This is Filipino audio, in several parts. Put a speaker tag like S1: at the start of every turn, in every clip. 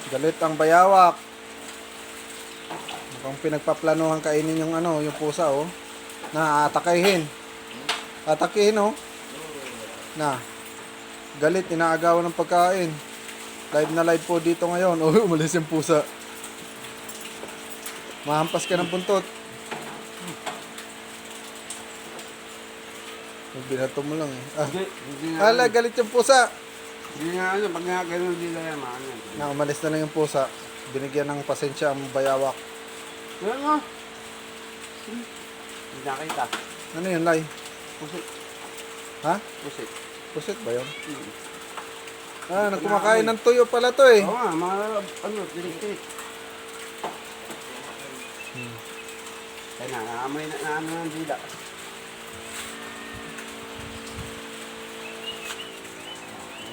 S1: Galit ang bayawak. Mukhang pinagpaplanuhan kainin yung ano, yung pusa oh. Na atakayin. Atakihin oh. Na. Galit, inaagawan ng pagkain. Live na live po dito ngayon. Oh, umalis yung pusa. Mahampas ka ng buntot. Binato mo lang eh. Hala, galit yung pusa.
S2: Hindi nga ano, pag nga ganun din na yan, maano.
S1: Na, umalis na lang yung pusa. Binigyan ng pasensya ang bayawak.
S2: Yan nga. Hindi nakita.
S1: Ano yun, Lai?
S2: Pusit.
S1: Ha?
S2: Pusit.
S1: Pusit ba yun? Ah, kumakain ng tuyo pala to eh.
S2: Oo nga, mga ano, tinik-tinik. Kaya na, naamoy na ano ng dila.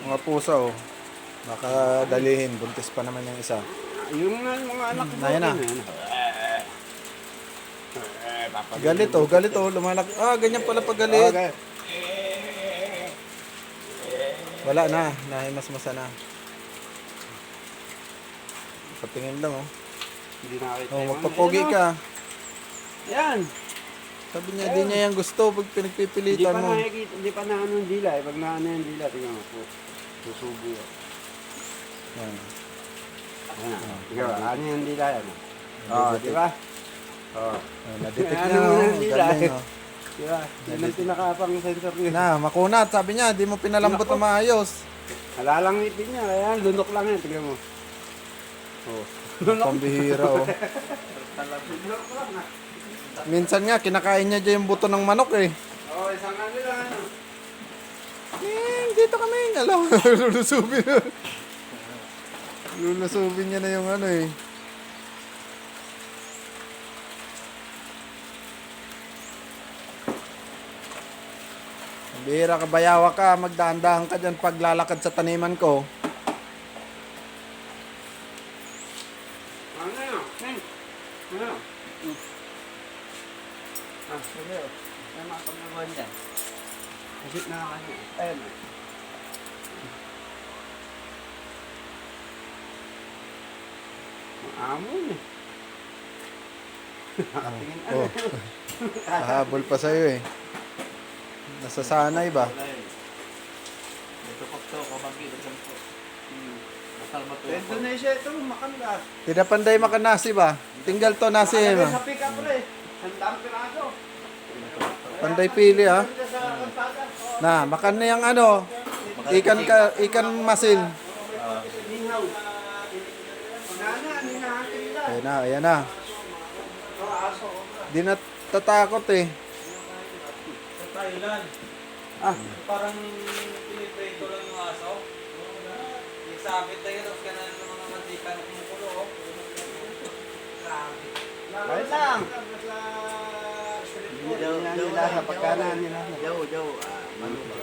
S1: Mga pusa oh. Baka dalihin. Buntis pa naman yung isa.
S2: Yung mga anak ko.
S1: Ayan na. Galit oh, galit oh. Lumalaki. Ah, ganyan pala pag galit.
S2: Okay.
S1: Wala na. Nahimasmasa na. Patingin lang oh.
S2: Hindi nakita
S1: Oh,
S2: yung
S1: magpapogi
S2: ano.
S1: ka.
S2: Yan.
S1: Sabi niya, di niya yung gusto pag
S2: Hindi
S1: pinagpipilitan
S2: pa
S1: mo.
S2: nakikita, hindi pa na ano yung dila eh. Pag na ano yung dila, tingnan mo po. Susubo yan.
S1: Yan.
S2: Ayan na. Ikaw, ano yung dila yan? Oo, di ba? Oo.
S1: Oh, na-detect
S2: Ano
S1: niya
S2: mo
S1: oh.
S2: yung dila
S1: Galing
S2: eh.
S1: oh.
S2: Di ba? Yan ang pinakapang sensor niya.
S1: Na, makunat. Sabi niya, di mo pinalambot na maayos.
S2: Halalang ngipin niya, kaya lunok lang yan. Tingnan mo. Oo.
S1: Pambihira oh.
S2: Lunok lang ah.
S1: Minsan nga, kinakain niya dyan yung buto ng manok eh.
S2: Oo, isang ano lang ano.
S1: Dito kami. Alam, lulusubin na. Lulusubin niya na yung ano eh. Bihira ka, bayawa ka. Magdahan-dahan ka dyan paglalakad sa taniman ko.
S2: Ano yun? Ano? Ah, sige o. Ano mga pagkagawan dyan? Kasi na kasi. Ayun o. Maamon eh. Nakatingin ano.
S1: Oh, hahabol pa sa'yo eh. Nasasanay ba?
S3: Ito po ito, kabanggi, dagan po. Masal ba ito?
S2: Indonesia ito, makanda.
S1: Tidak panday makan nasi ba? Tinggal to nasi
S2: Nakalagay
S1: ba?
S2: sa pick-up pre. Sandang piraso.
S1: Panday pili ha.
S2: Sa kalsada.
S1: Na, makan na yung ano. Ikan masin.
S2: Ninhaw. Nana, ninahatin nila.
S1: Ayan na, ayan na.
S2: Mga aso.
S1: Di na tatakot eh.
S3: Sa Thailand, parang piniprito lang yung aso. Nagsabit tayo, tapos ka na ng mga mantika na kumukulo. Grabe.
S2: Kahit lang. Hindi nila sa pagkanan nila.
S3: Jow, Jow, ano ba?